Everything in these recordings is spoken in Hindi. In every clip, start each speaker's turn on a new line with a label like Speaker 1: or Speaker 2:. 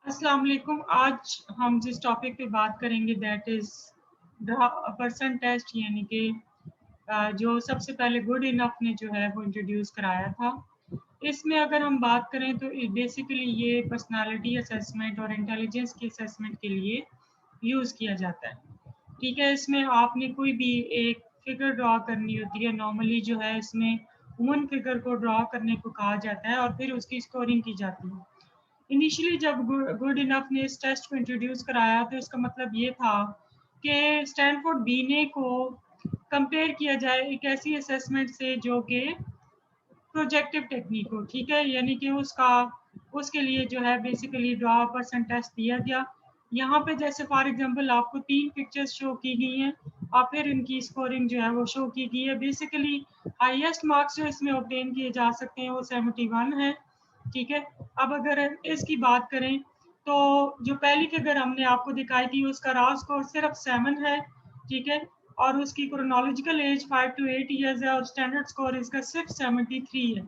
Speaker 1: अस्सलाम वालेकुम। आज हम जिस टॉपिक पे बात करेंगे that is the person test, यानी कि जो सबसे पहले गुड इनफ ने जो है वो इंट्रोड्यूस कराया था। इसमें अगर हम बात करें तो बेसिकली ये पर्सनालिटी असेसमेंट और इंटेलिजेंस के असेसमेंट के लिए यूज़ किया जाता है। ठीक है, इसमें आपने कोई भी एक फिगर ड्रा करनी होती है। नॉर्मली जो है इसमें ह्यूमन फिगर को ड्रा करने को कहा जाता है और फिर उसकी स्कोरिंग की जाती है। इनिशियली जब गुड इनफ ने इस टेस्ट को इंट्रोड्यूस कराया तो इसका मतलब ये था कि स्टैनफोर्ड बीने को कंपेयर किया जाए एक ऐसी असेसमेंट से जो कि प्रोजेक्टिव टेक्निक हो। ठीक है, यानी कि उसके लिए जो है बेसिकली ड्रा पर्सन टेस्ट दिया गया। यहाँ पे जैसे फॉर एग्जांपल आपको 3 पिक्चर्स शो की गई हैं और फिर इनकी स्कोरिंग जो है वो शो की गई है। बेसिकली हाईएस्ट मार्क्स जो इसमें ऑब्टेन किए जा सकते हैं वो 71 है। ठीक है, अब अगर इसकी बात करें तो जो पहली फिगर हमने आपको दिखाई थी उसका रॉ स्कोर सिर्फ 7 है। ठीक है, और उसकी क्रोनोलॉजिकल एज 5 to 8 ईयर्स है और स्टैंडर्ड स्कोर इसका सिर्फ 73 है।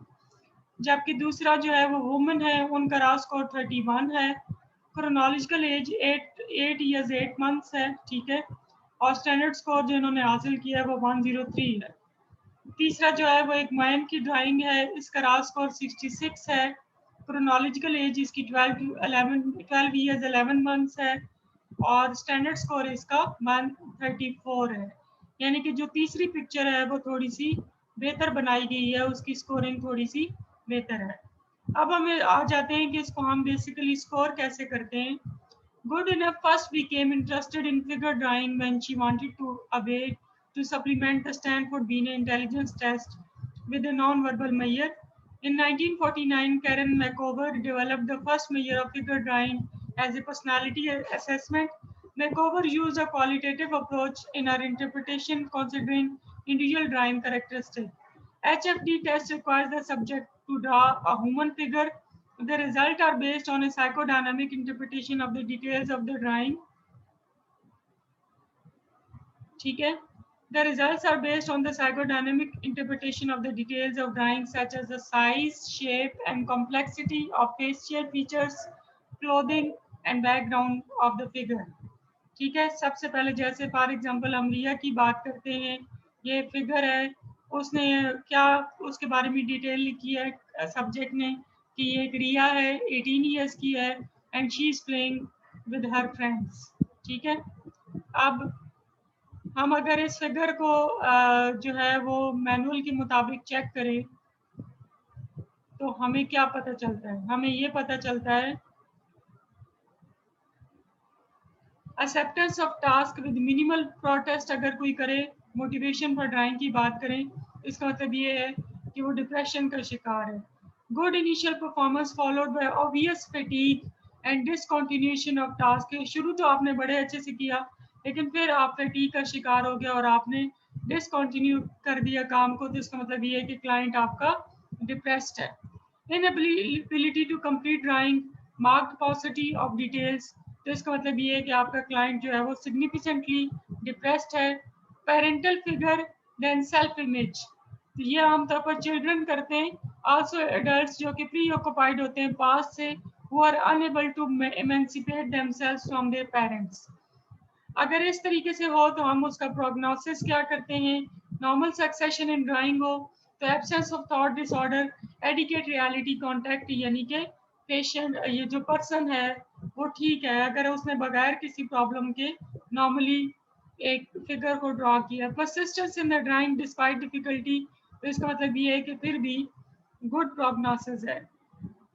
Speaker 1: जबकि दूसरा जो है वो वुमन है, उनका रॉ स्कोर 31 है, क्रोनोलॉजिकल एज 8 ईयर्स 8 मंथ्स है। ठीक है, और स्टैंडर्ड स्कोर जो इन्होंने हासिल किया है वो 103 है। तीसरा जो है वो एक मैन की ड्राइंग है, इसका रॉ स्कोर 66 है, क्रोनोलॉजिकल एज इसकी 12 ईयर्स 11 मंथ्स है और स्टैंडर्ड स्कोर इसका 134 है। यानी कि जो तीसरी पिक्चर है वो थोड़ी सी बेहतर बनाई गई है, उसकी स्कोरिंग थोड़ी सी बेहतर है। अब हमें आ जाते हैं कि इसको हम बेसिकली स्कोर कैसे करते हैं। Good enough first became interested in figure drawing when she wanted to a way to supplement the Stanford Binet intelligence test with a non-verbal measure. In 1949, Karen McCover developed the first measure of figure drawing as a personality assessment. McCover used a qualitative approach in her interpretation considering individual drawing characteristics. HFD test requires the subject to draw a human figure. The results are based on a psychodynamic interpretation of the details of the drawing. ठीक है, the results are based on the psychodynamic interpretation of the details of drawing such as the size, shape and complexity of facial features, clothing and background of the figure. ठीक है, सबसे पहले जैसे फॉर एग्जांपल हम रिया की बात करते हैं। ये फिगर है, उसने क्या उसके बारे में डिटेल लिखी है सब्जेक्ट ने कि ये एक रिया है, 18 ईयर्स की है and she is playing with her friends. ठीक है, अब हम अगर इस फिगर को जो है वो मैनुअल के मुताबिक चेक करें तो हमें क्या पता चलता है। हमें ये पता चलता है acceptance of task with minimal protest अगर कोई करे, मोटिवेशन फॉर ड्राइंग की बात करें, इसका मतलब ये है कि वो डिप्रेशन का शिकार है। Good initial performance followed by obvious fatigue and discontinuation of task. शुरू तो आपने बड़े अच्छे से किया लेकिन फिर आप फैटीग का शिकार हो गया और आपने डिसकंटिन्यू कर दिया काम को, तो इसका मतलब ये है कि क्लाइंट आपका डिप्रेस्ड है। Inability to complete drawing, marked paucity of details, तो इसका मतलब ये है कि आपका क्लाइंट जो है वो सिग्निफिकेंटली डिप्रेस्ड है। Parental figure then self image, तो ये आमतौर पर चिल्ड्रन करते हैं। आल्सो एडल्ट्स जो कि प्री ऑक्युपाइड होते हैं पास्ट से, वो are unable to emancipate themselves from their parents. अगर इस तरीके से हो तो हम उसका प्रोग्नोसिस क्या करते हैं। नॉर्मल सक्सेशन इन ड्राइंग हो तो absence of thought disorder, adequate reality contact, यानी कि पेशेंट ये जो पर्सन है वो ठीक है अगर उसने बगैर किसी प्रॉब्लम के नॉर्मली एक फिगर को ड्रॉ किया। Persistence in the drawing despite difficulty, तो इसका मतलब ये है कि फिर भी गुड प्रोग्नोसिस है।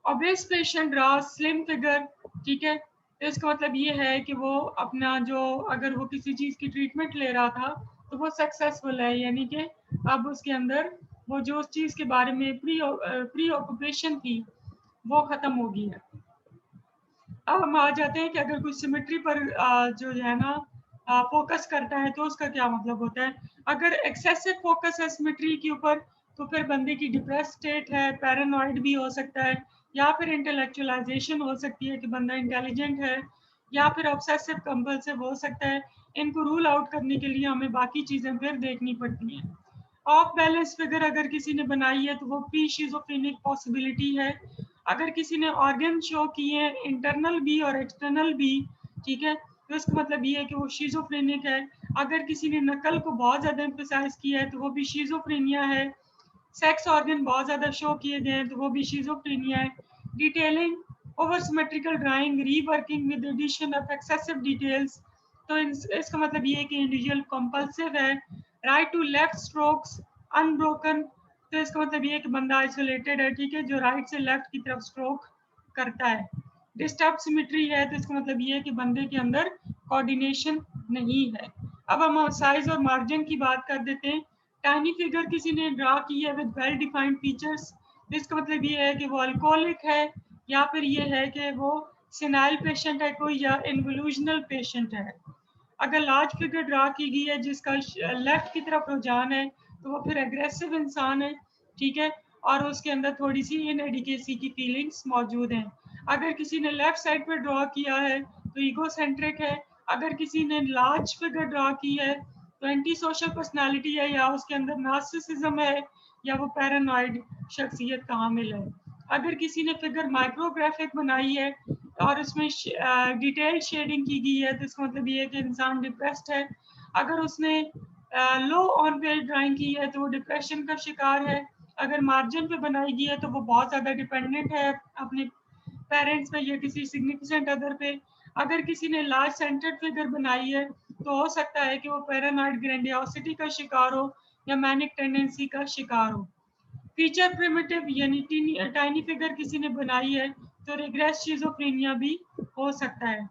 Speaker 1: Obese patient draw slim figure, ठीक है, तो इसका मतलब ये है कि वो अपना जो अगर वो किसी चीज़ की ट्रीटमेंट ले रहा था तो वो सक्सेसफुल है, यानी कि अब उसके अंदर वो जो उस चीज़ के बारे में प्री ऑक्यूपेशन थी वो ख़त्म हो गई है। अब हम आ जाते हैं कि अगर कोई सिमेट्री पर जो है ना फोकस करता है तो उसका क्या मतलब होता है। अगर एक्सेसिव फोकस है सिमेट्री के ऊपर तो फिर बंदे की डिप्रेस स्टेट है, पैरानॉइड भी हो सकता है, या फिर इंटेलेक्चुअलाइजेशन हो सकती है कि बंदा इंटेलिजेंट है, या फिर ऑब्सेसिव कंपल्सिव हो सकता है। इनको रूल आउट करने के लिए हमें बाकी चीज़ें फिर देखनी पड़ती हैं। ऑफ बैलेंस फिगर अगर किसी ने बनाई है तो वो प्री शिज़ोफ्रेनिक पॉसिबिलिटी है। अगर किसी ने ऑर्गन शो किए हैं इंटरनल भी और एक्सटर्नल भी, ठीक है, तो इसका मतलब ये है कि वो शिजोफ्रेनिक है। अगर किसी ने नकल को बहुत ज़्यादा एम्फसाइज किया है तो वो भी शिजोफ्रेनिया है। सेक्स ऑर्गन बहुत ज़्यादा शो किए गए हैं तो वो भी शिजोफ्रेनिया है। Detailing, over symmetrical drawing, reworking with addition of excessive details, तो इसका मतलब ये है कि इंडिविजुअल कंपल्सिव है। Right to left strokes unbroken, तो इसका मतलब ये है कि बंदा आइसोलेटेड है, ठीक है, जो राइट से लेफ्ट की तरफ स्ट्रोक करता है। डिस्टर्ब सिमेट्री है, तो इसका मतलब ये है कि बंदे के अंदर कोऑर्डिनेशन नहीं है। अब हम साइज और मार्जिन की बात कर देते हैं। टाइनी फिगर किसी ने ड्रा की है विद वेल डिफाइंड फीचर्स, तो इसका मतलब ये है कि वो अल्कोहलिक है, या फिर ये है कि वो सिनाइल पेशेंट है कोई, या इन्वोल्यूशनल पेशेंट है। अगर लार्ज फिगर ड्रा की गई है जिसका लेफ्ट की तरफ रुझान है तो वो फिर एग्रेसिव इंसान है, ठीक है, और उसके अंदर थोड़ी सी इनएडिकेसी की फीलिंग्स मौजूद हैं। अगर किसी ने लेफ्ट साइड पर ड्रॉ किया है तो ईगोसेंट्रिक है। अगर किसी ने लार्ज फिगर ड्रॉ की है तो एंटी सोशल पर्सनैलिटी है, या उसके अंदर नार्सिसिज्म है, या वो पैरानॉइड शख्सियत का हामिल है। अगर किसी ने फिगर माइक्रोग्राफिक बनाई है और उसमें डिटेल शेडिंग की गई है तो इसका मतलब ये है कि इंसान डिप्रेस्ड है। अगर उसने लो ऑन पेज ड्राइंग की है तो वो डिप्रेशन का शिकार है। अगर मार्जिन पे बनाई गई है तो वो बहुत ज़्यादा डिपेंडेंट है अपने पेरेंट्स पे या किसी सिग्निफिकेंट अदर पे। अगर किसी ने लार्ज सेंटर्ड फिगर बनाई है तो हो सकता है कि वो पैरानॉइड ग्रैंडियोसिटी का शिकार हो या मैनिक टेंडेंसी का शिकार हो। फीचर प्रिमिटिव यानी टाइनी फिगर किसी ने बनाई है तो रिग्रेस शिज़ोफ्रेनिया भी हो सकता है।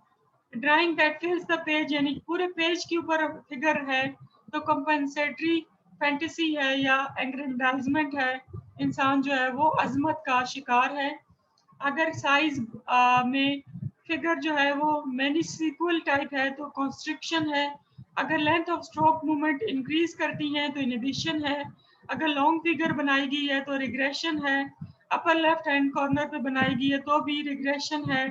Speaker 1: ड्राइंग दैट फिल्स द पेज यानी पूरे पेज के ऊपर फिगर है तो कंपेंसेटरी फैंटेसी है या एग्रेंडाइजमेंट है, इंसान जो है वो अजमत का शिकार है। अगर साइज में फिगर जो है वो मैनिसिकुअल टाइप है तो कॉन्स्ट्रिक्शन है। अगर length of stroke movement increase करती है तो इनहिबिशन है। अगर लॉन्ग फिगर बनाई गई है तो रिग्रेशन है। अपर लेफ्ट हैंड कॉर्नर पे बनाई गई है तो भी रिग्रेशन है।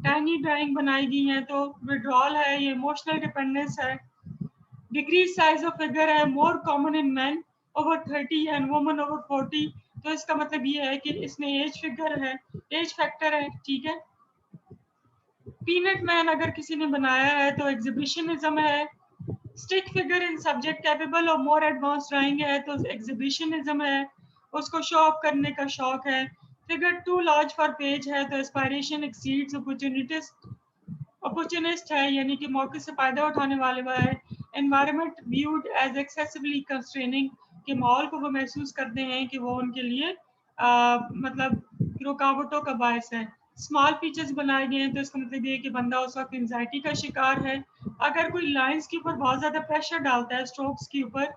Speaker 1: टाइनी ड्राइंग बनाई गई है तो विड्रॉल है, ये इमोशनल डिपेंडेंस है। डिक्रीज साइज ऑफ फिगर है more common in man over 30 and woman over 40, तो इसका मतलब ये है कि इसमें एज फिगर है, एज फैक्टर है, ठीक है। पीनट मैन अगर किसी ने बनाया है तो एग्जिबिशनिज्म है। Stick figure in subject capable और मोर एडवांस ड्राइंग है तो एग्जिबिशनिज्म है, उसको शो ऑफ करने का शौक है। Figure too large for page है तो एस्पायरेशन एक्सीड्स अपॉर्चुनिस्ट है, यानी कि मौके से फायदा उठाने वाले वह है। Environment viewed as excessively constraining, के माहौल को वो महसूस करते हैं कि वो उनके लिए मतलब रुकावटों का बायस है। स्मॉल फीचर्स बनाए गए हैं तो इसका मतलब ये है कि बंदा उस वक्त एंजाइटी का शिकार है। अगर कोई लाइंस के ऊपर बहुत ज़्यादा प्रेशर डालता है, स्ट्रोक्स के ऊपर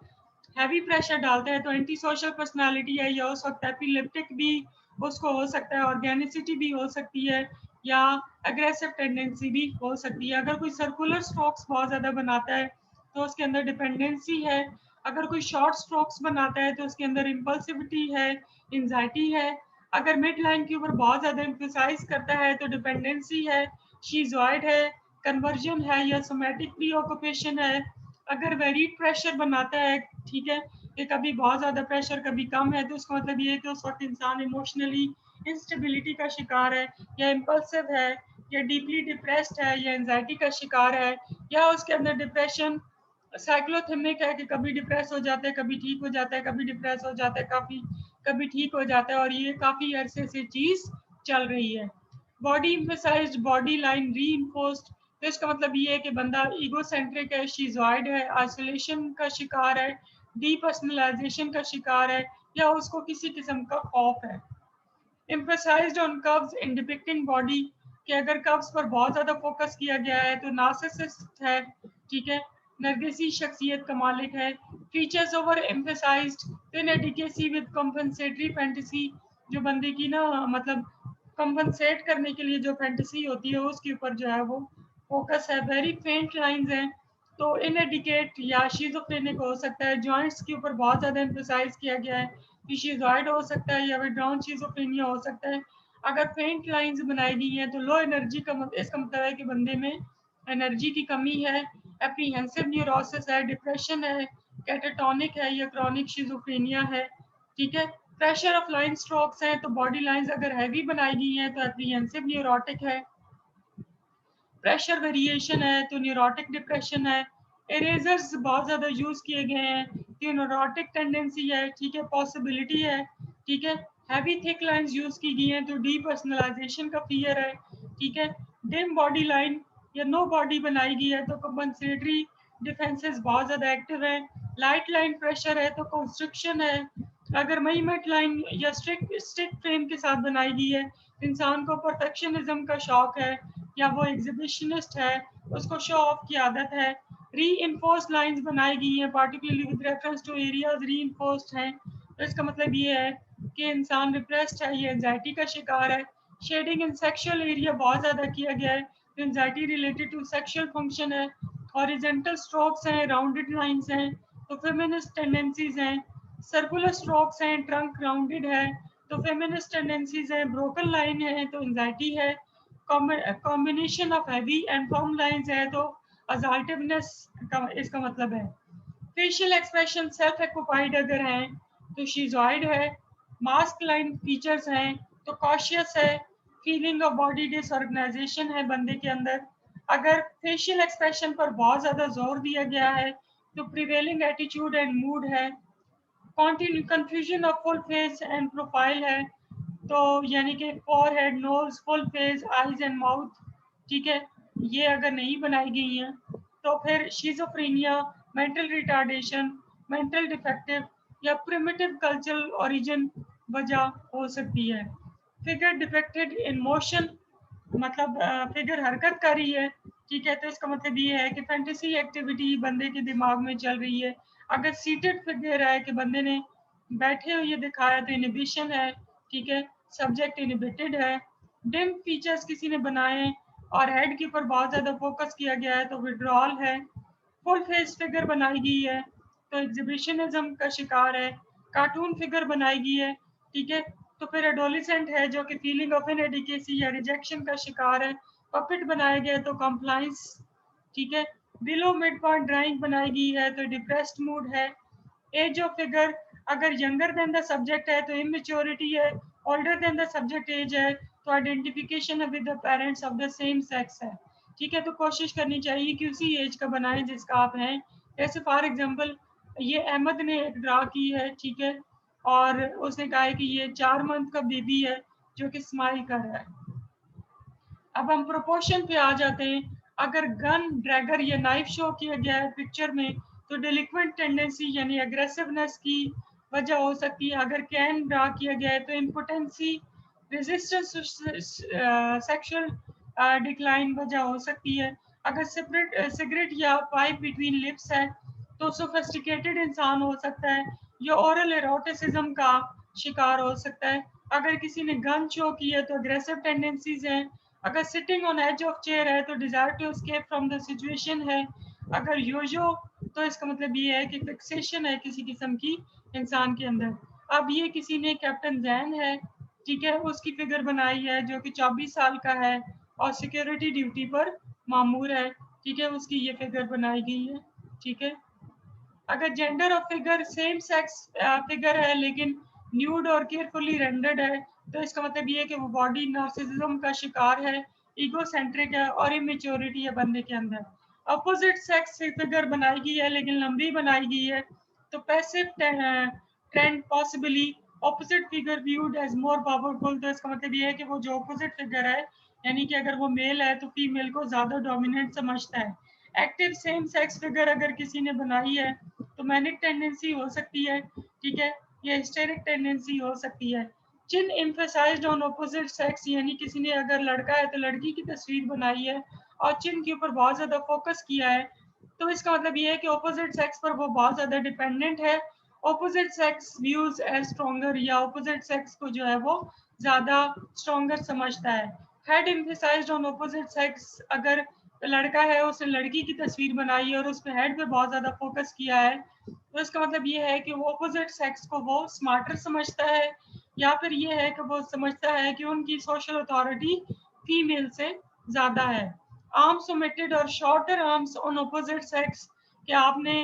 Speaker 1: हैवी प्रेशर डालता है तो एंटी सोशल पर्सनालिटी है, या उस वक्त एपिलेप्टिक भी उसको हो सकता है, ऑर्गेनिसिटी भी हो सकती है, या अग्रेसिव टेंडेंसी भी हो सकती है। अगर कोई सर्कुलर स्ट्रोक्स बहुत ज़्यादा बनाता है तो उसके अंदर डिपेंडेंसी है। अगर कोई शॉर्ट स्ट्रोक्स बनाता है तो उसके अंदर इम्पल्सिविटी है, एंजाइटी है। अगर मिड लाइन के ऊपर बहुत ज़्यादा एम्फसाइज करता है तो डिपेंडेंसी है, शीजॉइड है, कन्वर्जन है, या सोमैटिक प्रीऑक्यूपेशन है। अगर वेरिड प्रेशर बनाता है, ठीक है, कि कभी बहुत ज़्यादा प्रेशर कभी कम है, तो उसका मतलब ये है कि उस वक्त इंसान इमोशनली इंस्टेबिलिटी का शिकार है, या इम्पल्सिव है, या डीपली डिप्रेस्ड है, या एंजाइटी का शिकार है, या उसके अंदर डिप्रेशन साइक्लोथिमिक है कि कभी डिप्रेस हो जाता है, कभी ठीक हो जाता है, कभी डिप्रेस हो जाता है, कभी ठीक हो जाता है, और ये काफ़ी अरसे से चीज़ चल रही है। Body emphasised, body line reinforced, तो इसका मतलब ये है कि बंदा ईगोसेंट्रिक है, शीजॉइड है, आइसोलेशन का शिकार है, डीपर्सनलाइजेशन का शिकार है, या उसको किसी किस्म का खौफ है। emphasized on curves in depicting body, कि अगर कर्व्स पर बहुत ज़्यादा फोकस किया गया है तो नार्सिसिस्ट है, ठीक है, नरगिसी शख्सियत का मालिक है। Features over emphasised, inadequacy with compensatory fantasy, जो बंदे की ना मतलब कंपनसेट करने के लिए जो फैंटेसी होती है उसके ऊपर जो है वो फोकस है। वेरी फेंट लाइंस हैं तो इनएडिकेट या शिज़ोफ्रेनिक हो सकता है। जॉइंट्स के ऊपर बहुत ज़्यादा एम्फसाइज किया गया है, शिज़ोइड हो सकता है, या विड्राउन शिज़ोफ्रेनिया हो सकता है। अगर फेंट लाइंस बनाई गई हैं तो लो एनर्जी का इसका मतलब है कि बंदे में एनर्जी की कमी है, एप्रीहेंसिव न्यूरोसिस है, डिप्रेशन है, कैटाटोनिक है, या क्रॉनिक शिज़ोफ्रेनिया है, ठीक है। प्रेशर ऑफ लाइन स्ट्रोक्स हैं तो बॉडी लाइंस अगर हैवी बनाई गई हैं तो एप्रीहेंसिव न्यूरोटिक है। प्रेशर वेरिएशन है तो न्यूरोटिक डिप्रेशन है। इरेजर्स बहुत ज़्यादा यूज़ किए गए हैं तो न्यूरोटिक टेंडेंसी है, ठीक है, पॉसिबिलिटी है, ठीक है। हैवी थिक लाइंस यूज़ की गई हैं तो डीपर्सनलाइजेशन का फियर है, ठीक है। डिम बॉडी लाइन या नो बॉडी बनाई गई है तो कंपनसेटरी डिफेंसेस बहुत ज़्यादा एक्टिव है। लाइट लाइन प्रेशर है तो कंस्ट्रक्शन है। अगर मई मेट लाइन या स्ट्रिक्ट फ्रेम के साथ बनाई गई है, इंसान को परफेक्शनिज्म का शौक है या वो एग्जिबिशनिस्ट है, उसको शो ऑफ की आदत है। री इन्फोर्स लाइन्स बनाई गई हैं particularly with reference to areas reinforced हैं, तो इसका मतलब ये है कि इंसान रिप्रेस्ड है, ये एंजाइटी का शिकार है। शेडिंग इन सेक्शुअल एरिया बहुत ज़्यादा किया गया है तो anxiety related to sexual function है। हॉरिजेंटल स्ट्रोक्स हैं, राउंडेड लाइन्स हैं तो फेमिनिस्ट टेंडेंसीज हैं। सर्कुलर स्ट्रोक्स हैं, ट्रंक राउंडेड है तो फेमिनिस्ट टेंडेंसीज हैं। ब्रोकन लाइन है तो एंजाइटी है। Combination of heavy and firm lines है तो असर्टिवनेस का इसका मतलब है। फेशियल एक्सप्रेशन सेल्फ एक्यूपाइड अगर हैं तो शिजॉइड है। मास्क लाइन फीचर्स हैं तो कॉशियस है। फीलिंग ऑफ बॉडी डिसऑर्गेनाइजेशन है बंदे के अंदर। अगर फेशियल एक्सप्रेशन पर बहुत ज़्यादा जोर दिया गया है तो प्रिवेलिंग एटीट्यूड एंड मूड है। Continue confusion of full face and profile है तो यानी कि forehead, nose, full face, eyes and mouth, ठीक है, ये अगर नहीं बनाई गई हैं तो फिर schizophrenia, mental retardation, mental defective या प्रिमिटिव कल्चरल ओरिजिन वजह हो सकती है। फिगर डिफेक्टेड इन मोशन, मतलब फिगर हरकत कर रही है, ठीक है, तो इसका मतलब ये है कि फैंटेसी एक्टिविटी बंदे के दिमाग में चल रही है। अगर सीटेड फिगर है कि बंदे ने बैठे हुए दिखाया तो इनिबिशन है, ठीक है, सब्जेक्ट इनिबिटेड है। डिम फीचर्स किसी ने बनाए और हेड के ऊपर बहुत ज़्यादा फोकस किया गया है तो विड्रॉल है। फुल फेस फिगर बनाई गई है तो एग्जिबिशनिज्म का शिकार है। कार्टून फिगर बनाई गई है, ठीक है, तो फिर एडोलिसेंट है जो कि फीलिंग ऑफ इनएडिकेसी या रिजेक्शन का शिकार है। पपेट बनाया गया तो कंप्लाइंस, ठीक है। बिलो मिड पॉइंट ड्राइंग बनाई गई है तो डिप्रेस्ड मूड है। एज ऑफ फिगर अगर यंगर देन द सब्जेक्ट है तो इमेच्योरिटी है। Older than the subject age है तो identification with the parents of the same sex है, ठीक है। तो कोशिश करनी चाहिए कि उसी एज का बनाएं जिसका आप हैं। जैसे फॉर एग्जांपल ये अहमद ने एक ड्रा की है, ठीक है, और उसने कहा है कि ये 4 मंथ का बेबी है जो कि स्माइल कर रहा है। अब हम प्रोपोर्शन पे आ जाते हैं। अगर गन, ड्रैगर या नाइफ शो किया गया है पिक्चर में तो डिलिक्वेंट टेंडेंसी यानी एग्रेसिवनेस की वजह हो सकती है। अगर कैन ड्रा किया गया है तो इम्पोटेंसी, रेजिस्टेंस, सेक्सुअल डिक्लाइन वजह हो सकती है। अगर सिगरेट या पाइप बिटवीन लिप्स है तो सोफिस्टिकेटेड इंसान हो सकता है या ओरल एरोटिसिज्म का शिकार हो सकता है। अगर किसी ने गन शो की है तो अग्रेसिव टेंडेंसीज हैं। अगर sitting on edge of chair है तो desire to escape from the situation है। अगर योजो तो इसका मतलब ये है कि फिक्सेशन है किसी किस्म की इंसान के अंदर। अब ये किसी ने कैप्टन जैन है, ठीक है, उसकी फिगर बनाई है जो कि 24 साल का है और सिक्योरिटी ड्यूटी पर मामूर है, ठीक है, उसकी ये फिगर बनाई गई है, ठीक है। अगर gender of figure same sex figure है लेकिन न्यूड और केयरफुली रेंडर्ड है तो इसका मतलब ये है कि वो बॉडी नार्सिसिज्म का शिकार है, ईगोसेंट्रिक है और इमेच्योरिटी है बंदे के अंदर। अपोजिट सेक्स फिगर बनाई गई है लेकिन लंबी बनाई गई है तो passive trend possibly opposite figure viewed as more powerful, तो इसका मतलब ये है कि वो जो ऑपोजिट फिगर है यानी कि अगर वो मेल है तो फीमेल को ज़्यादा डोमिनेंट समझता है। एक्टिव सेम सेक्स फिगर अगर किसी ने बनाई है तो मैनिक टेंडेंसी हो सकती है, ठीक है, या हिस्टेरिक टेंडेंसी हो सकती है। चिन एम्फसाइज्ड ऑन ऑपोजिट सेक्स यानी किसी ने अगर लड़का है तो लड़की की तस्वीर बनाई है और चिन के ऊपर बहुत ज़्यादा फोकस किया है तो इसका मतलब ये है कि ऑपोजिट सेक्स पर वो बहुत ज़्यादा डिपेंडेंट है। Opposite sex views as stronger या ऑपोजिट सेक्स को जो है वो ज़्यादा स्ट्रॉन्गर समझता है। Head emphasized on opposite sex अगर लड़का है उसने लड़की की तस्वीर बनाई है और उस पर हेड पे बहुत ज़्यादा फोकस किया है तो इसका मतलब ये है कि वो ऑपोजिट सेक्स को वो स्मार्टर समझता है या फिर ये है कि वो समझता है कि उनकी सोशल अथॉरिटी फीमेल से ज़्यादा है। आर्म्स ओमिटेड और shorter arms on opposite sex कि आपने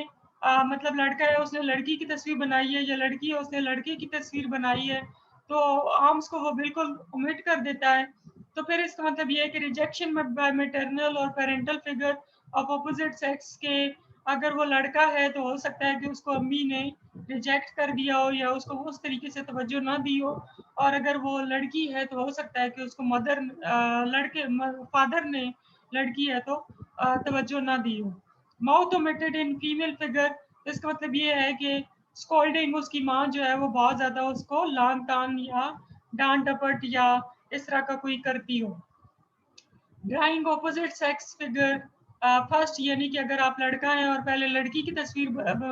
Speaker 1: मतलब लड़का है उसने लड़की की तस्वीर बनाई है, या लड़की है उसने लड़के की तस्वीर बनाई है, तो आर्म्स को वो बिल्कुल ओमिट कर देता है। तो फिर इसका मतलब ये है कि रिजेक्शन बाय मैटरनल और parental figure of opposite sex के, अगर वो लड़का है तो हो सकता है कि उसको अम्मी ने रिजेक्ट कर दिया हो या उसको उस तरीके से तवज्जो ना दी हो, और अगर वो लड़की है तो हो सकता है कि उसको मदर लड़के फादर ने, लड़की है तो तवज्जो ना दी हो। Mouth omitted in female figure, इसका मतलब ये है कि स्कॉल्डिंग, उसकी माँ जो है वो बहुत ज़्यादा उसको लान तान या डांट डपट या इस तरह का कोई करती हो। Drawing opposite sex figure first, यानी कि अगर आप लड़का है और पहले लड़की की तस्वीर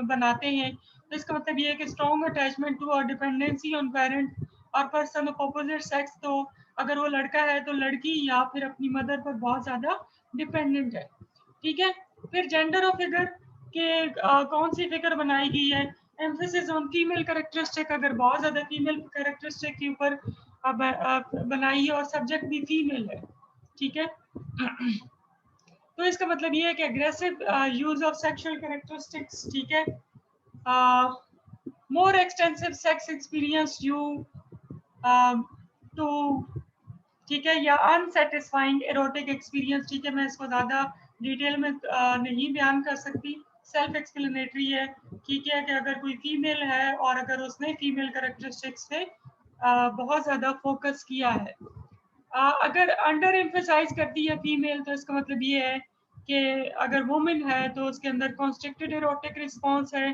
Speaker 1: बनाते हैं, तो इसका मतलब ये है कि स्ट्रॉन्ग अटैचमेंट टू और डिपेंडेंसी ऑन पेरेंट और पर्सन ऑफ ऑपोजिट सेक्स, तो अगर वो लड़का है तो लड़की या फिर अपनी मदर पर बहुत ज़्यादा डिपेंडेंट है। ठीक है, फिर जेंडर ऑफ फिगर के कौन सी फिगर बनाई गई है, एम्फेसिस ऑन फीमेल कैरेक्टरिस्टिक, अगर बहुत ज़्यादा फीमेल कैरेक्टरिस्टिक के ऊपर बनाई है और सब्जेक्ट भी फीमेल है। ठीक है, तो इसका मतलब ये है कि aggressive use of sexual characteristics, ठीक है, more extensive sex experience you too, ठीक है, या अनसेटिस्फाइंग एरोटिक एक्सपीरियंस, ठीक है, मैं इसको ज़्यादा डिटेल में नहीं बयान कर सकती, सेल्फ एक्सप्लेनेटरी है। ठीक है, कि अगर कोई फीमेल है और अगर उसने फीमेल कैरेक्टरिस्टिक्स पे बहुत ज़्यादा फोकस किया है, अगर अंडर एम्फेसाइज करती है फीमेल, तो इसका मतलब ये है कि अगर वुमेन है तो उसके अंदर कॉन्स्ट्रिक्टेड एरोटिक रिस्पॉन्स है,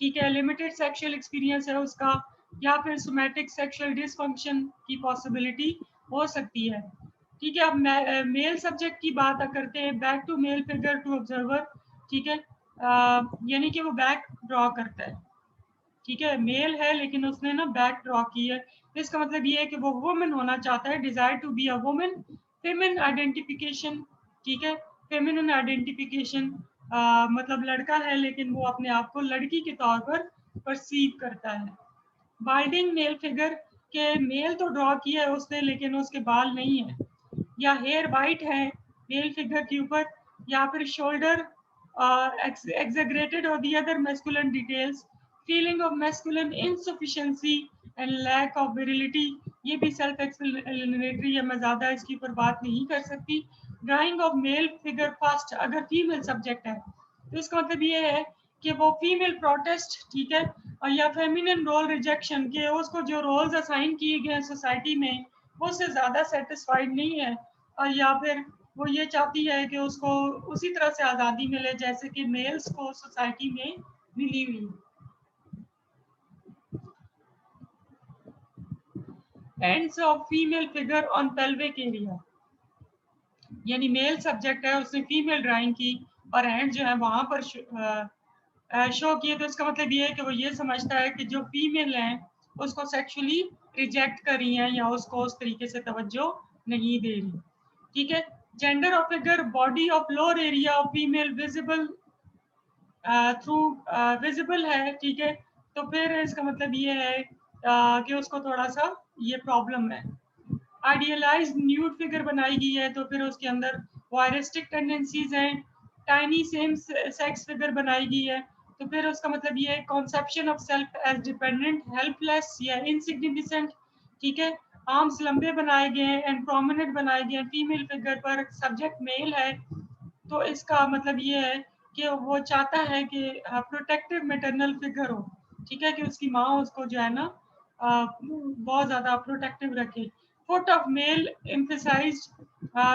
Speaker 1: ठीक है, लिमिटेड सेक्सुअल एक्सपीरियंस है उसका, या फिर सोमैटिक सेक्सुअल डिसफंक्शन की पॉसिबिलिटी हो सकती है। ठीक है, अब मेल सब्जेक्ट की बात करते हैं, back to male figure to observer, ठीक है, यानी कि वो बैक ड्रॉ करता है। ठीक है, मेल है लेकिन उसने ना बैक ड्रॉ की है, तो इसका मतलब ये है कि वो वुमेन होना चाहता है, desire to be a women, feminine identification, ठीक है, फेमिनिन आइडेंटिफिकेशन, मतलब लड़का है लेकिन वो अपने आप को लड़की के तौर पर परसीव करता है। बाल्डिंग मेल फिगर के मेल तो ड्रॉ किया है उसने लेकिन उसके बाल नहीं है, या हेयर वाइट है मेल फिगर के ऊपर, या फिर shoulder exaggerated or the other masculine details, feeling of masculine insufficiency and lack of virility, ये भी self explanatory है, मैं ज़्यादा इसके ऊपर बात नहीं कर सकती। Drying of male figure first, अगर फीमेल सब्जेक्ट है तो इसका मतलब ये है कि वो फीमेल प्रोटेस्ट, ठीक है, और या फेमिनिन रोल रिजेक्शन, के उसको जो रोल्स असाइन किए गए हैं सोसाइटी में वो उससे ज़्यादा सेटिस्फाइड नहीं है, और या फिर वो ये चाहती है कि उसको उसी तरह से आज़ादी मिले जैसे कि मेल्स को सोसाइटी में मिली हुई। Hands of female figure on pelvic area, यानी मेल सब्जेक्ट है उसने फीमेल ड्राइंग की और हैंड जो है वहां पर शो किए, तो इसका मतलब ये है कि वो ये समझता है कि जो फीमेल हैं उसको सेक्सुअली रिजेक्ट कर रही हैं या उसको उस तरीके से तवज्जो नहीं दे रही। ठीक है, gender of figure body of lower area of female visible through visible है, ठीक है, तो फिर इसका मतलब ये है कि उसको थोड़ा सा ये प्रॉब्लम है। आइडियलाइज न्यूड फिगर बनाई गई है तो फिर उसके अंदर वायरिस्टिक टेंडेंसीज हैं। टाइनी सेम सेक्स फिगर बनाई गई है तो फिर उसका मतलब ये है conception of self age dependent, helpless या इनसिग्निफिकेंट, ठीक है, आर्म्स लंबे बनाए गए हैं एंड प्रोमिनेंट बनाए गए हैं फीमेल फिगर पर, सब्जेक्ट मेल है, तो इसका मतलब ये है कि वो चाहता है कि प्रोटेक्टिव मैटरनल फिगर हो, ठीक है, कि उसकी माँ उसको जो है ना बहुत ज़्यादा प्रोटेक्टिव रखे। फुट ऑफ मेल एम्फेसाइज्ड,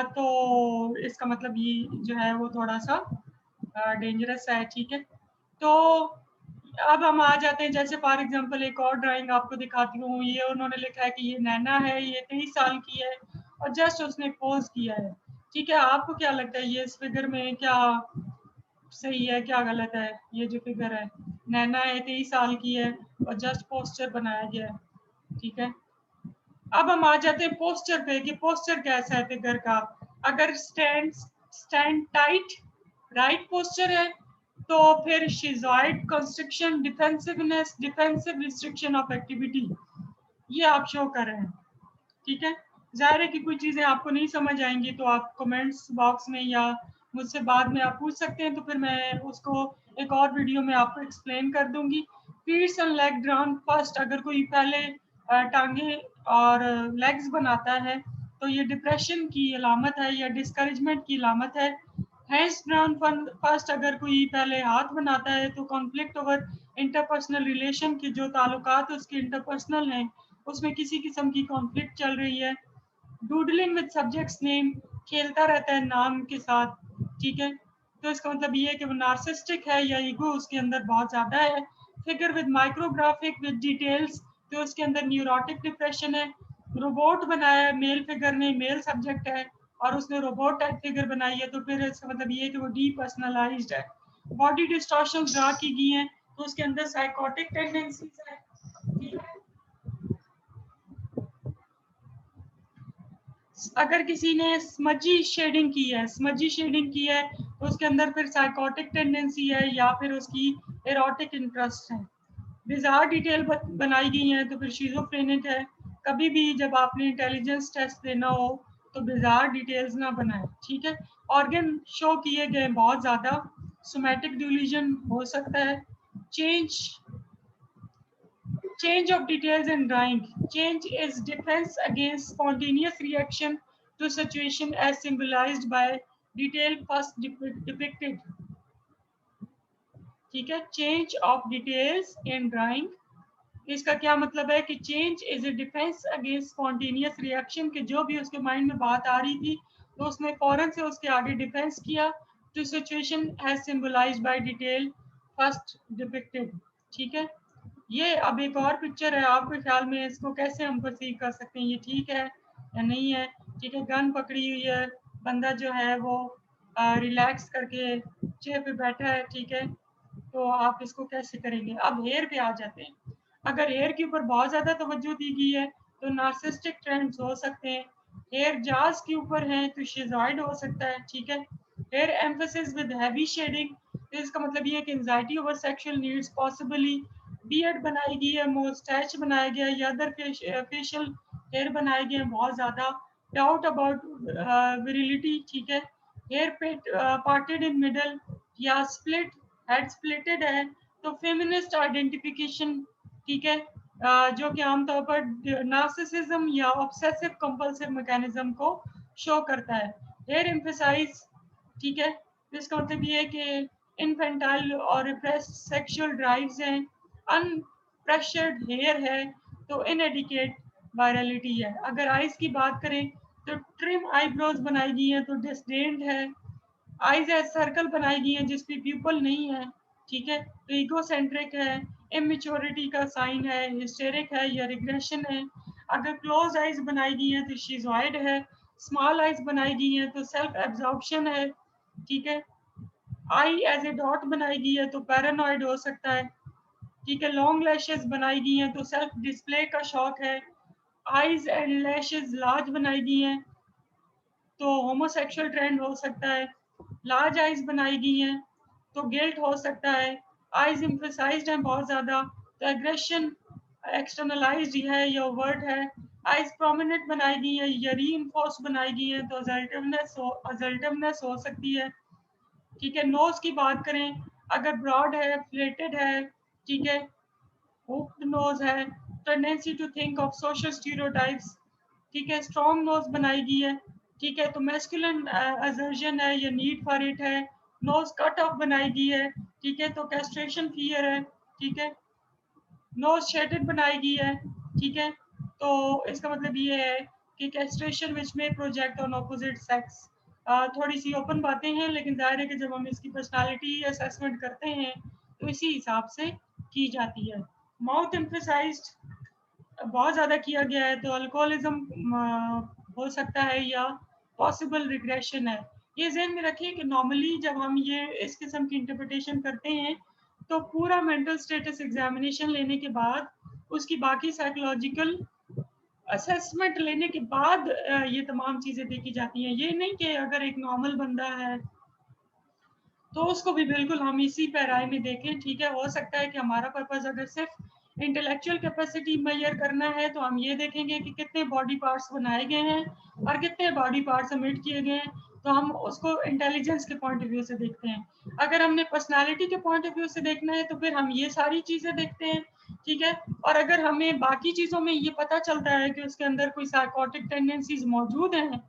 Speaker 1: तो इसका मतलब ये जो है वो थोड़ा सा डेंजरस है। ठीक है, तो अब हम आ जाते हैं, जैसे फॉर एग्जांपल एक और ड्राइंग आपको दिखाती हूँ, ये उन्होंने लिखा है कि ये नैना है, ये 23 साल की है और जस्ट उसने पोज किया है। ठीक है, आपको क्या लगता है ये इस फिगर में क्या सही है क्या गलत है? ये जो फिगर है नैना है, 23 साल की है और जस्ट पोस्टर बनाया गया है। ठीक है, अब हम आ जाते हैं पोस्टर पे कि पोस्टर कैसा है फिगर का। अगर स्टैंड टाइट राइट पोस्टर है तो फिर schizoid construction, defensiveness, defensive restriction of activity, ये आप शो कर रहे हैं। ठीक है, जाहिर है कि कुछ चीज़ें आपको नहीं समझ आएंगी तो आप कमेंट्स बॉक्स में या मुझसे बाद में आप पूछ सकते हैं, तो फिर मैं उसको एक और वीडियो में आपको एक्सप्लेन कर दूंगी। Feats and leg drown first, अगर कोई पहले टांगे और लेग्स बनाता है तो ये डिप्रेशन की अलामत है या डिस्करेजमेंट की अलामत है। हैंड्स ड्राउन फर्स्ट, अगर कोई पहले हाथ बनाता है तो कॉन्फ्लिक्ट ओवर इंटरपर्सनल रिलेशन के जो ताल्लुकात उसके इंटरपर्सनल हैं उसमें किसी किस्म की कॉन्फ्लिक्ट चल रही है। डूडलिंग विद सब्जेक्ट्स नेम, खेलता रहता है नाम के साथ, ठीक है, तो इसका मतलब ये है कि वो नार्सिस्टिक है या ईगो उसके अंदर बहुत ज़्यादा है। फिगर विद माइक्रोग्राफिक विद डिटेल्स, तो उसके अंदर न्यूरोटिक डिप्रेशन है। रोबोट बनाया है मेल फिगर ने, मेल सब्जेक्ट है और उसने रोबोट टाइप फिगर बनाई है, तो फिर इसका मतलब ये है कि वो डीपर्सनलाइज्ड है। बॉडी डिस्टॉर्शन ड्रा की गई है, तो उसके अंदर साइकोटिक टेंडेंसीज है, ठीक है। अगर किसी ने स्मजी शेडिंग की है तो उसके अंदर फिर साइकोटिक टेंडेंसी है या फिर उसकी एरोटिक इंटरेस्ट है। बिजार डिटेल बनाई गई है तो फिर शिज़ोफ्रेनिक है। कभी भी जब आपने इंटेलिजेंस टेस्ट देना हो तो बिजार डिटेल्स ना बनाए, ठीक है। ऑर्गन शो किए गए बहुत ज़्यादा, सोमैटिक डिल्यूजन हो सकता है। Change Change of details in drawing. Change is defense against spontaneous reaction to situation as symbolized by detail first depicted. ठीक है, change of details in drawing, इसका क्या मतलब है कि change is a defence against spontaneous reaction, कि जो भी उसके माइंड में बात आ रही थी तो उसने फौरन से उसके आगे डिफेंस किया, to situation as symbolised by detail first depicted, ठीक है। ये अब एक और पिक्चर है, आपके ख्याल में इसको कैसे हम परसीव कर सकते हैं, ये ठीक है या नहीं है, ठीक है। गन पकड़ी हुई है, बंदा जो है वो रिलैक्स करके चेयर पे बैठा है, ठीक है। तो आप इसको कैसे करेंगे। अब हेयर पे आ जाते हैं। अगर हेयर के ऊपर बहुत ज़्यादा तवज्जो दी गई है तो नार्सिस्टिक ट्रेंड्स हो सकते हैं। हेयर जाज के ऊपर है तो शिज़ॉइड हो सकता है, ठीक है। Hair emphasis with heavy shading, तो इसका मतलब ये है कि anxiety over sexual needs possibly. Beard बनाई गई है, मोस्टैच बनाया गया है या अदर फेशियल हेयर बनाए गए हैं बहुत ज़्यादा। डाउट अबाउट विरिलिटी, ठीक है। हेयर पार्टेड इन मिडल या स्प्लिट, हेड स्प्लिटेड है तो फेमिनिस्ट आइडेंटिफिकेशन, ठीक है, जो कि आमतौर पर नार्सिसिज्म या ऑब्सेसिव कंपल्सिव मैकेनिज्म को शो करता है। हेयर एम्फेसाइज, ठीक है, इसका मतलब ये है कि इन्फेंटाइल और रिप्रेस्ड सेक्सुअल ड्राइव्स हैं। अनप्रेशर्ड हेयर है तो इनएडिकेट वायरलिटी है। अगर आइज की बात करें तो ट्रिम आईब्रोज बनाई गई हैं तो डिस्डेन्ड है। आईज एज सर्कल बनाई गई हैं जिसपे प्यूपल नहीं है, ठीक है, तो इगोसेंट्रिक है, इमेच्योरिटी का साइन है, हिस्टेरिक है या रिग्रेशन है। अगर क्लोज आइज बनाई गई हैं तो शिज़ॉइड है। स्मॉल आइज बनाई गई हैं तो सेल्फ एब्जॉर्प्शन है, ठीक है। आई एज ए डॉट बनाई गई है तो पैरानॉइड हो सकता है, ठीक है। लॉन्ग लैशेस बनाई गई हैं तो सेल्फ डिस्प्ले का शौक है। आईज एंड लैशेस लार्ज बनाई गई हैं तो होमोसेक्सुअल ट्रेंड हो सकता है। लार्ज आइज बनाई गई हैं तो गिल्ट हो सकता है। आइज एम्फेसाइज्ड हैं बहुत ज़्यादा तो एग्रेशन एक्सटर्नलाइज्ड है या ओवर्ट है। आइज प्रोमिनेंट बनाई गई है या रीइंफोर्स बनाई गई है तो असल्टिवनेस हो सकती है, ठीक है। नोज की बात करें, अगर ब्रॉड है, फ्लेटेड है, ठीक है, हुक्ड नोज है, tendency to think of social stereotypes, ठीक है। स्ट्रॉन्ग नोज बनाई गई है, ठीक है, तो मैस्कुलिन असर्जन है या नीड फॉर इट है। नोज कट ऑफ बनाई गई है, ठीक है, तो कैस्ट्रेशन फियर है, ठीक है। नोज शेडेड बनाई गई है, ठीक है, तो इसका मतलब ये है कि कैस्ट्रेशन विच में प्रोजेक्ट ऑन ऑपोजिट सेक्स। थोड़ी सी ओपन बातें हैं लेकिन जाहिर है कि जब हम इसकी पर्सनालिटी असेसमेंट करते हैं तो इसी हिसाब से की जाती है। माउथ एम्फेसाइज्ड बहुत ज़्यादा किया गया है तो अल्कोहलिज्म हो सकता है या पॉसिबल रिग्रेशन है। ये ज़हन में रखिए कि नॉर्मली जब हम ये इस किस्म की इंटरप्रिटेशन करते हैं तो पूरा मेंटल स्टेटस एग्जामिनेशन लेने के बाद उसकी बाकी साइकोलॉजिकल असेसमेंट लेने के बाद ये तमाम चीज़ें देखी जाती हैं। ये नहीं कि अगर एक नॉर्मल बंदा है तो उसको भी बिल्कुल हम इसी पैराए में देखें, ठीक है। हो सकता है कि हमारा पर्पस अगर सिर्फ इंटेलेक्चुअल कैपेसिटी मेजर करना है तो हम ये देखेंगे कि कितने बॉडी पार्ट्स बनाए गए हैं और कितने बॉडी पार्ट्स अमिट किए गए हैं। तो हम उसको इंटेलिजेंस के पॉइंट ऑफ व्यू से देखते हैं। अगर हमने पर्सनालिटी के पॉइंट ऑफ व्यू से देखना है तो फिर हम ये सारी चीज़ें देखते हैं, ठीक है। और अगर हमें बाकी चीज़ों में ये पता चलता है कि उसके अंदर कोई साइकोटिक टेंडेंसीज मौजूद हैं,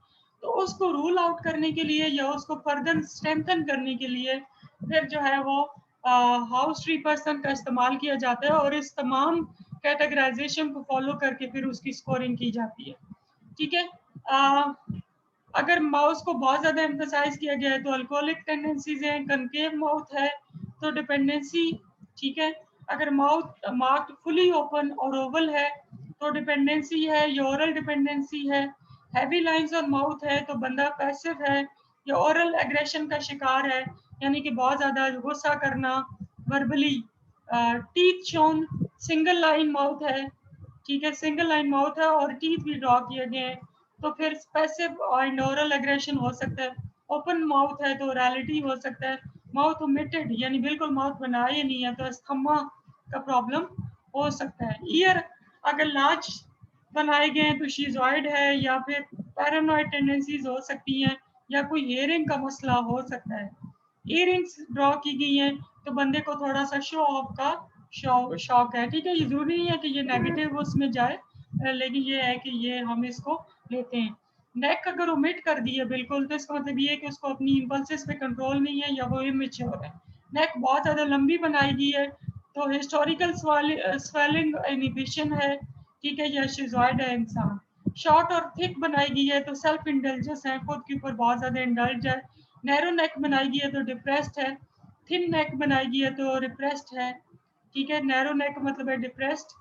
Speaker 1: तो उसको रूल आउट करने के लिए या उसको फर्दर स्ट्रेंथन करने के लिए फिर जो है वो हाउस ट्री पर्सन का इस्तेमाल किया जाता है और इस तमाम कैटेगराइजेशन को फॉलो करके फिर उसकी स्कोरिंग की जाती है, ठीक है। अगर माउस को बहुत ज़्यादा एम्फसाइज किया गया है तो अल्कोहलिक टेंडेंसीज हैं, कनकेव माउथ है तो डिपेंडेंसी, ठीक है। अगर माउथ मार्क्ड फुली ओपन और ओवल है तो डिपेंडेंसी है या ओरल डिपेंडेंसी है। हैवी लाइंस ऑन माउथ है तो बंदा पैसिव है या ओरल एग्रेशन का शिकार है, यानी कि बहुत ज़्यादा गुस्सा करना verbally. Teeth shown, single line mouth है, ठीक है, सिंगल लाइन माउथ है और टीथ भी ड्रॉ किए गए हैं तो फिर पैसिव एंड ओरल एग्रेशन हो सकता है। ओपन माउथ है तो ओरलिटी हो सकता है। माउथ ओमिटेड यानी बिल्कुल माउथ बनाया ही नहीं है तो अस्थमा का प्रॉब्लम हो सकता है। ईयर अगर लार्ज बनाए गए हैं तो शिज़ॉइड है या फिर पैरानॉइड टेंडेंसीज हो सकती हैं या कोई हियरिंग का मसला हो सकता है। इयरिंग्स ड्रॉ की गई हैं तो बंदे को थोड़ा सा शो ऑफ का शौक है, ठीक है। ये ज़रूरी नहीं है कि ये नेगेटिव उसमें जाए, लेकिन ये है कि ये हम इसको लेते हैं। नेक अगर ओमिट कर दी है बिल्कुल तो इसका मतलब ये है कि उसको अपनी इम्पल्सेस पे कंट्रोल नहीं है या वो इमेच्योर है। नेक बहुत ज़्यादा लंबी बनाई गई है तो हिस्टोरिकल स्वेलिंग इनहिबिशन है, ठीक है, या शिज़ॉइड है इंसान। शॉर्ट और थिक बनाई गई है तो सेल्फ इंडल्जेंस है, खुद के ऊपर बहुत ज़्यादा इंडल्ज है। नैरो नेक बनाई गई है तो डिप्रेस्ड है। थिन नेक बनाई गई है तो रिप्रेस्ड है, ठीक है। नैरो नेक मतलब है डिप्रेस्ड।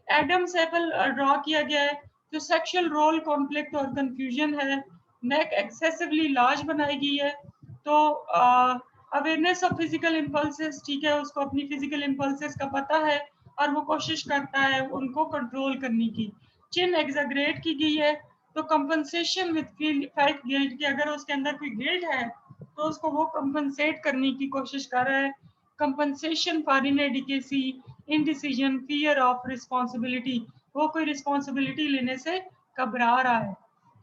Speaker 1: एडम्स एपल ड्रॉ किया गया है जो सेक्सुअल रोल कॉन्फ्लिक्ट और कंफ्यूजन है। नेक एक्सेसिवली लार्ज बनाई गई है तो अवेयरनेस ऑफ फिजिकल इम्पल्सेस, ठीक है, उसको अपनी फिजिकल इम्पल्सेस का पता है और वो कोशिश करता है उनको कंट्रोल करने की। चिन एग्जैगरेट की गई है तो कंपनसेशन विद फेल्ट गिल्ट, कि अगर उसके अंदर कोई गिल्ट है तो उसको वो कंपनसेट करने की कोशिश कर रहा है। Compensation for inadequacy, indecision, fear of responsibility, वो कोई रिस्पॉन्सिबिलिटी लेने से घबरा रहा है।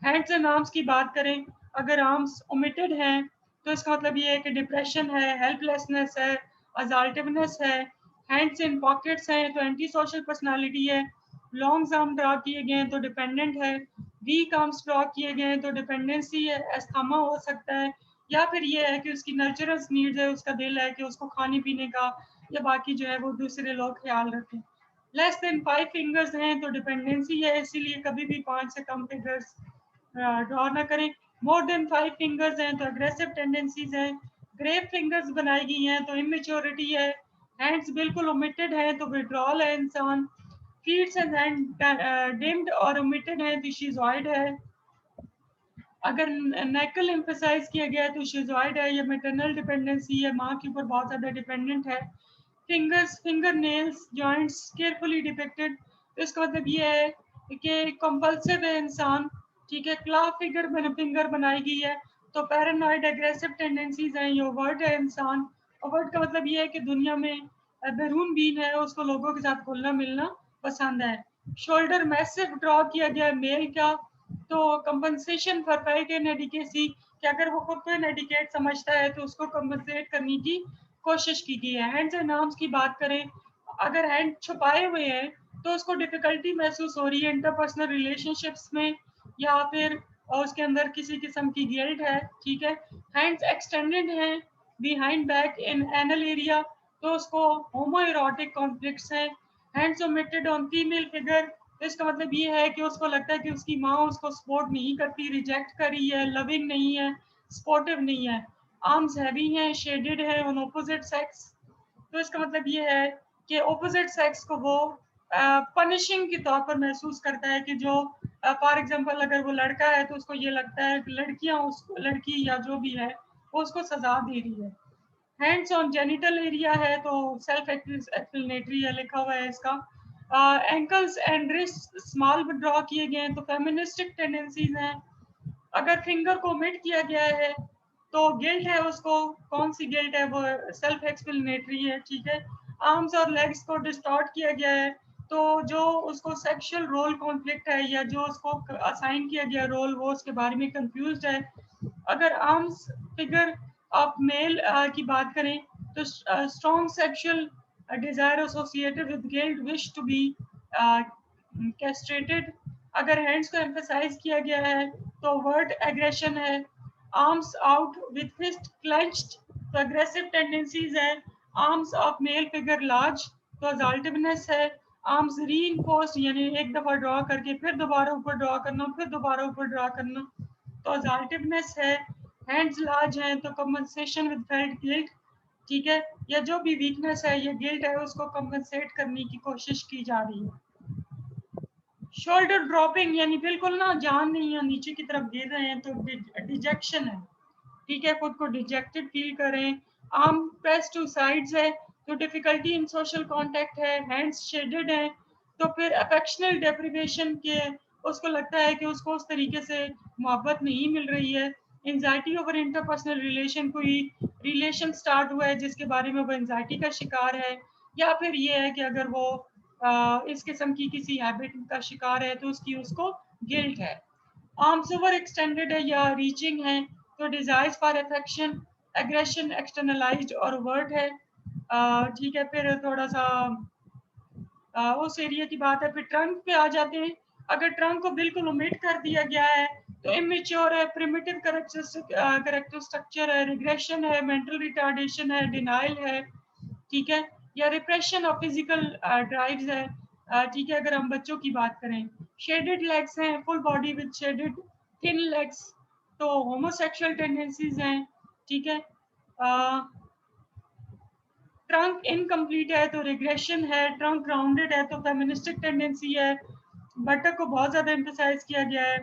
Speaker 1: हैंड्स एंड आर्म्स की बात करें, अगर आर्म्स ओमिटेड हैं तो इसका मतलब ये है कि डिप्रेशन है, हेल्पलेसनेस है, अजाल्टिवनेस है। हैंड्स इन पॉकेट्स हैं तो एंटी सोशल पर्सनालिटी है। लॉन्ग आर्म ड्रॉ किए गए हैं तो डिपेंडेंट है। वीक आर्म्स ड्रॉ किए गए हैं तो डिपेंडेंसी है, एस्थमा हो सकता है। या फिर ये है कि उसकी नर्चरस नीड्स है, उसका दिल है कि उसको खाने पीने का या बाकी जो है वो दूसरे लोग ख्याल रखें। लेस देन 5 फिंगर्स हैं तो डिपेंडेंसी है, इसीलिए कभी भी 5 से कम फिंगर्स ड्रॉ ना करें। मोर देन 5 फिंगर्स हैं तो अग्रेसिव टेंडेंसीज हैं। ग्रेव फिंगर्स बनाई गई हैं तो इमेच्योरिटी है। हैंड्स बिल्कुल ओमिटेड है तो विड्रॉल है इंसान। फीट्स एंड हैंड डिम्ड और ओमिटेड है तो शिज़ॉइड है। अगर नेकल एम्फसाइज किया गया है तो शिज़ॉइड है या मैटरनल डिपेंडेंसी है, माँ के ऊपर बहुत ज़्यादा डिपेंडेंट है। Fingers, finger nails, joints carefully depicted, तो इसका मतलब ये है कि कंपल्सिव है इंसान, ठीक है। क्ला फिगर फिंगर बनाई गई है तो पैरानॉइड एग्रेसिव टेंडेंसीज हैं, ये ओवर्ट है इंसान। ओवर्ट का मतलब ये है कि दुनिया में बैरून बीन है, उसको लोगों के साथ घुलना मिलना पसंद है। शोल्डर मैसिव ड्रॉ किया गया मेल का तो compensation for fight in adequacy, कि अगर वो खुद को इनएडिकेट समझता है तो उसको कंपनसेट करने की कोशिश की गई है। हैंड्स एंड आर्म्स की बात करें, अगर हैंड छुपाए हुए हैं तो उसको डिफिकल्टी महसूस हो रही है इंटरपर्सनल रिलेशनशिप्स में या फिर उसके अंदर किसी किस्म की गिल्ट है, ठीक है। हैंड्स एक्सटेंडेड हैं behind back in anal area तो उसको होमोइरोटिक कॉन्फ्लिक्ट्स हैं। Hands omitted on female figure, तो इसका मतलब ये है कि उसको लगता है कि उसकी माँ उसको सपोर्ट नहीं करती, रिजेक्ट कर रही है, लविंग नहीं है, सपोर्टिव नहीं है। आर्म्स हैवी हैं, शेडेड है ऑन ऑपोजिट सेक्स, तो इसका मतलब ये है कि ऑपोजिट सेक्स को वो पनिशिंग के तौर पर महसूस करता है कि जो फॉर एग्जांपल अगर वो लड़का है तो उसको ये लगता है कि लड़कियां उसको, लड़की या जो भी है वो उसको सजा दे रही है। हैंड्स ऑन जेनिटल एरिया है तो सेल्फ एक्सप्लेनेटरी है, लिखा हुआ है इसका। Ankles and wrist small draw किए गए हैं तो फेमिनिस्टिक टेंडेंसीज हैं। अगर फिंगर को ओमिट किया गया है तो गिल्ट है उसको, कौन सी गिल्ट है, वो सेल्फ एक्सप्लेनेटरी है, ठीक है। आर्म्स और लेग्स को डिस्टॉर्ट किया गया है तो जो उसको सेक्सुअल रोल कॉन्फ्लिक्ट है या जो उसको असाइन किया गया रोल वो उसके बारे में कंफ्यूज्ड है। अगर आर्म्स फिगर ऑफ मेल की बात करें तो strong sexual desire associated with guilt, wish to be castrated. अगर हैंड्स को एम्फेसाइज किया गया है तो वर्ड एग्रेशन है। Arms out with fist clenched तो अग्रेसिव टेंडेंसीज है। Arms of male figure large तो असल्टिवनेस है। आर्म्स रीइंफोर्स्ड यानी एक दफा ड्रॉ करके फिर दोबारा ऊपर ड्रॉ करना, फिर दोबारा ऊपर ड्रॉ करना तो असल्टिवनेस है। हैंड्स लार्ज हैं तो कंपनसेशन विद फेल्ट गिल्ट, ठीक है, या जो भी वीकनेस है या गिल्ट है उसको कंपनसेट करने की कोशिश की जा रही है। शोल्डर ड्रॉपिंग यानी बिल्कुल ना जान नहीं है, नीचे की तरफ गिर रहे हैं तो डिजेक्शन है, ठीक है, खुद को डिजेक्टेड फील कर रहे हैं। आर्म प्रेस टू साइड्स है तो डिफिकल्टी इन सोशल कांटेक्ट है। हैंड्स शेडेड है तो फिर अफेक्शनल डेप्रिवेशन के उसको लगता है कि उसको उस तरीके से मोहब्बत नहीं मिल रही है। एंजाइटी ओवर इंटरपर्सनल रिलेशन, कोई रिलेशन स्टार्ट हुआ है जिसके बारे में वो एंजाइटी का शिकार है, या फिर ये है कि अगर वो इस किस्म की किसी हैबिट का शिकार है तो उसको गिल्ट है। आर्म्स ओवर एक्सटेंडेड है या रीचिंग है तो डिजायर्स फॉर अफेक्शन, एग्रेशन एक्सटर्नलाइज्ड और वर्ड है, ठीक है। फिर थोड़ा सा उस एरिया की बात है। फिर ट्रंक पे आ जाते हैं। अगर ट्रंक को बिल्कुल ओमिट कर दिया गया है तो इमेच्योर है, प्रिमिटिव करेक्टर स्ट्रक्चर है, रिग्रेशन है, मेंटल रिटार्डेशन है, डिनाइल है, ठीक है, या रिप्रेशन ऑफ फिजिकल ड्राइव्स है, ठीक है। अगर हम बच्चों की बात करें, शेडेड लेग्स हैं, full body with shaded thin legs तो होमोसेक्सुअल टेंडेंसीज हैं, ठीक है। ट्रंक इनकम्प्लीट है तो रिग्रेशन है। ट्रंक राउंडेड है तो फेमिनिस्टिक टेंडेंसी है। बटक को बहुत ज्यादा एम्फेसाइज किया गया है।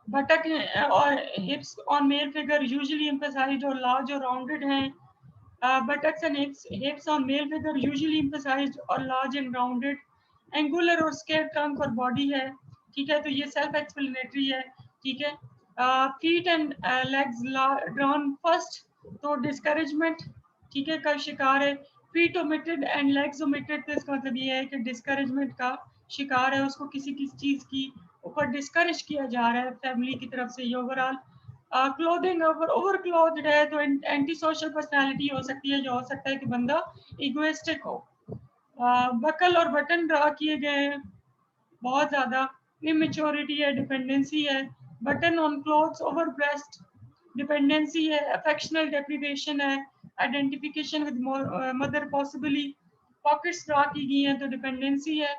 Speaker 1: बटक और हिप्स on male figure usually emphasised और लार्ज और राउंडेड हैं। buttocks and hips on male figure usually emphasized or large and rounded, angular और square trunk और body है, ठीक है, तो ये self explanatory है, ठीक है। feet and legs drawn first तो discouragement, ठीक है, का शिकार है। feet omitted and legs omitted तो इसका मतलब ये है कि discouragement का शिकार है, उसको किसी किसी चीज की ऊपर डिस्करेज किया जा रहा है फैमिली की तरफ से। ओवरऑल क्लोथिंग ओवर क्लोथ्ड है तो एंटी सोशल पर्सनालिटी हो सकती है, जो हो सकता है कि बंदा इगोइस्टिक हो। बकल और बटन ड्रा किए गए हैं बहुत ज्यादा। इमेच्योरिटी है, डिपेंडेंसी है। Button on clothes over breast dependency है। अफेक्शनल डेप्रिवेशन है। Identification with mother possibly. Pockets draw की गई हैं तो डिपेंडेंसी है।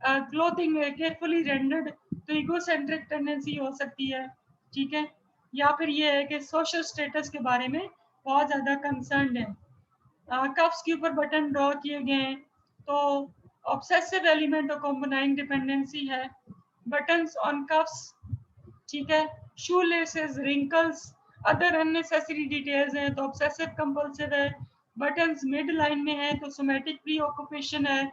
Speaker 1: क्लोथिंग केयरफुली रेंडर्ड तो इगोसेंट्रिक टेंडेंसी हो सकती है, ठीक है, या फिर ये है कि सोशल स्टेटस के बारे में बहुत ज़्यादा कंसर्न है। कफ्स के ऊपर बटन ड्रॉ किए गए हैं तो ऑब्सेसिव एलिमेंट और कॉम्बिनाइंग डिपेंडेंसी है। बटन्स ऑन कफ्स, ठीक है। Shoe laces, wrinkles, other unnecessary details हैं तो ऑब्सेसिव कंपल्सिव है। बटन्स मिड लाइन में है तो सोमैटिक प्री ऑक्यूपेशन है।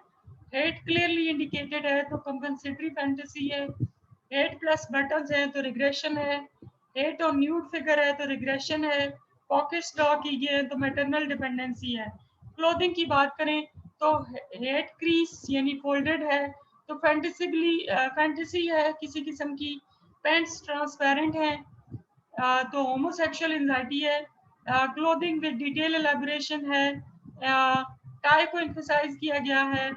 Speaker 1: हेट क्लियरली इंडिकेटेड है तो कंपनसेटरी फैंटेसी है। हेट प्लस बटन्स हैं तो रिग्रेशन है। हेट और न्यूड फिगर है तो रिग्रेशन है। पॉकेट्स ड्रॉ की गई है तो मैटरनल डिपेंडेंसी है। क्लोथिंग की बात करें तो हेट क्रीज यानी फोल्डेड है तो फैंटेसी है किसी किस्म की। पैंट्स ट्रांसपेरेंट है तो होमोसेक्सुअल एंजाइटी है। क्लोथिंग विद डिटेल एलेबोरेशन है। टाई को एम्फसाइज किया गया है।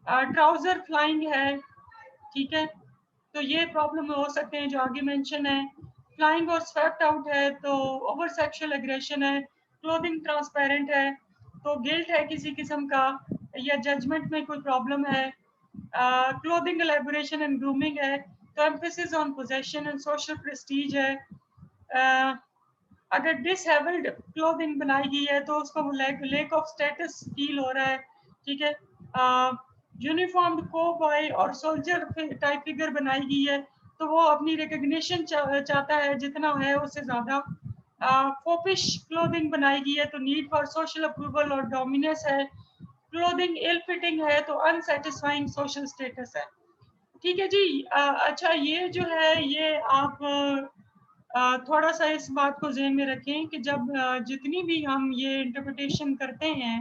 Speaker 1: ट्राउजर फ्लाइंग है, ठीक है, तो ये प्रॉब्लम हो सकते हैं जो आगे मेंशन है। फ्लाइंग और स्वेप्ट आउट है तो ओवर सेक्सुअल एग्रेशन है। क्लोथिंग ट्रांसपेरेंट है तो गिल्ट है किसी किस्म का या जजमेंट में कोई प्रॉब्लम है। क्लोथिंग एलेबोरेशन एंड ग्रूमिंग है तो emphasis on possession and social Prestige है। अगर डिसहेबल्ड क्लोथिंग बनाई गई है तो उसको लेक ऑफ स्टेटस फील हो रहा है, ठीक है। यूनिफॉर्म को बॉय और सोल्जर टाइप फिगर बनाई गई है तो वो अपनी रिकग्निशन चाहता है, जितना है उससे ज्यादा। फोपिश क्लोथिंग बनाई गई है तो नीड फॉर सोशल अप्रूवल और डोमिनेंस है। क्लोथिंग इल फिटिंग है तो अनसेटिस्फाइंग सोशल स्टेटस है, ठीक है जी। अच्छा, ये जो है ये आप थोड़ा सा इस बात को ज़हन में रखें कि जब जितनी भी हम ये इंटरप्रिटेशन करते हैं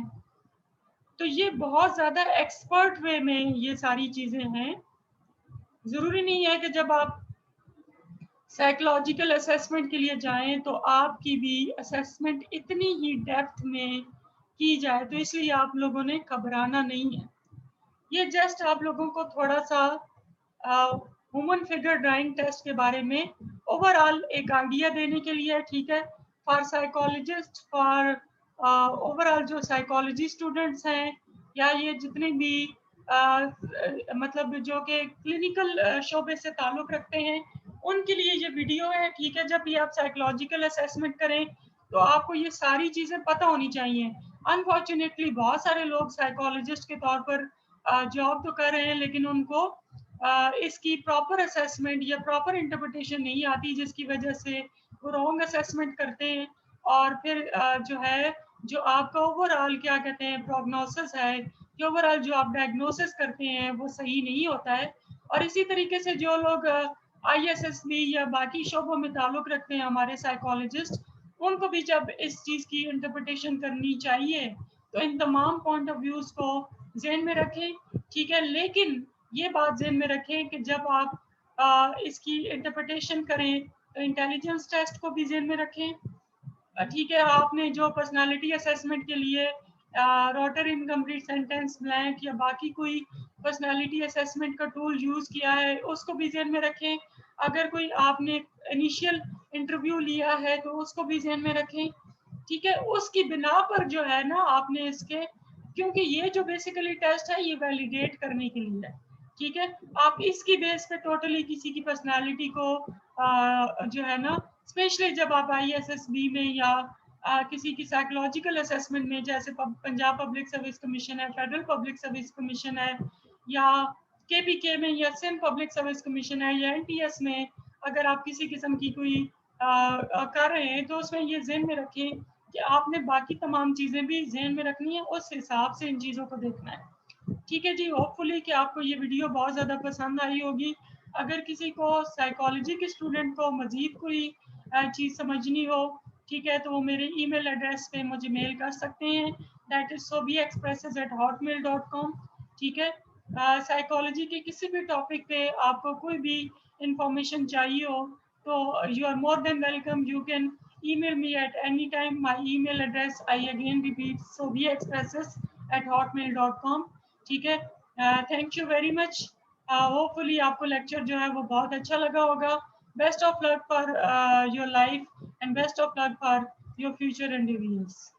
Speaker 1: तो ये बहुत ज़्यादा एक्सपर्ट वे में ये सारी चीज़ें हैं। ज़रूरी नहीं है कि जब आप साइकोलॉजिकल असेसमेंट के लिए जाएं तो आपकी भी असेसमेंट इतनी ही डेप्थ में की जाए, तो इसलिए आप लोगों ने घबराना नहीं है। ये जस्ट आप लोगों को थोड़ा सा ह्यूमन फिगर ड्राइंग टेस्ट के बारे में ओवरऑल एक आइडिया देने के लिए, ठीक है, फॉर साइकोलॉजिस्ट, फॉर ओवरऑल जो साइकोलॉजी स्टूडेंट्स हैं या ये जितने भी मतलब जो कि क्लिनिकल शोबे से ताल्लुक़ रखते हैं, उनके लिए ये वीडियो है, ठीक है। जब भी आप साइकोलॉजिकल असेसमेंट करें तो आपको ये सारी चीज़ें पता होनी चाहिए। अनफॉर्चुनेटली बहुत सारे लोग साइकोलॉजिस्ट के तौर पर जॉब तो कर रहे हैं, लेकिन उनको इसकी प्रॉपर असेसमेंट या प्रॉपर इंटरप्रिटेशन नहीं आती, जिसकी वजह से वो रॉन्ग असेसमेंट करते हैं और फिर जो है, जो आपका ओवरऑल क्या कहते हैं प्रोग्नोसिस है, कि ओवरऑल जो आप डायग्नोसिस करते हैं वो सही नहीं होता है। और इसी तरीके से जो लोग ISSB या बाकी शोबों में ताल्लुक़ रखते हैं, हमारे साइकोलॉजिस्ट, उनको भी जब इस चीज़ की इंटरप्रिटेशन करनी चाहिए, तो इन तमाम पॉइंट ऑफ व्यूज़ को ज़हन में रखें, ठीक है। लेकिन ये बात ज़हन में रखें कि जब आप इसकी इंटरप्रिटेशन करें, तो इंटेलिजेंस टेस्ट को भी ज़हन में रखें। ठीक है, आपने जो पर्सनालिटी असेसमेंट के लिए रोटर इनकम्प्लीट सेंटेंस ब्लैंक या बाकी कोई पर्सनालिटी असेसमेंट का टूल यूज़ किया है, उसको भी ज़हन में रखें। अगर कोई आपने इनिशियल इंटरव्यू लिया है, तो उसको भी ज़हन में रखें, ठीक है। उसकी बिना पर जो है ना, आपने इसके, क्योंकि ये जो बेसिकली टेस्ट है, ये वैलिडेट करने के लिए है, ठीक है। आप इसकी बेस पे टोटली किसी की पर्सनालिटी को जो है ना, स्पेशली जब आप ISSB में या किसी की साइकोलॉजिकल असेसमेंट में, जैसे पंजाब पब्लिक सर्विस कमीशन है, फेडरल पब्लिक सर्विस कमीशन है, या KPK में या सिंध पब्लिक सर्विस कमीशन है, या NTS में, अगर आप किसी किस्म की कोई कर रहे हैं, तो उसमें ये ज़हन में रखें कि आपने बाकी तमाम चीज़ें भी ज़हन में रखनी है, उस हिसाब से इन चीज़ों को देखना है, ठीक है जी। होपफुली कि आपको ये वीडियो बहुत ज़्यादा पसंद आई होगी। अगर किसी को साइकोलॉजी के स्टूडेंट को मज़ीद कोई चीज़ समझनी हो, ठीक है, तो वो मेरे ईमेल एड्रेस पे मुझे मेल कर सकते हैं, दैट इज़ sobiexpresses@hotmail.com, ठीक है। साइकोलॉजी के किसी भी टॉपिक पे आपको कोई भी इंफॉर्मेशन चाहिए हो, तो you are more than welcome, you can email me at any time. My email address, I again repeat, sobiexpresses@hotmail.com, ठीक है। Thank you very much. Hopefully आपको लेक्चर जो है वो बहुत अच्छा लगा होगा। Best of luck for your life and best of luck for your future एंडेवियर्स।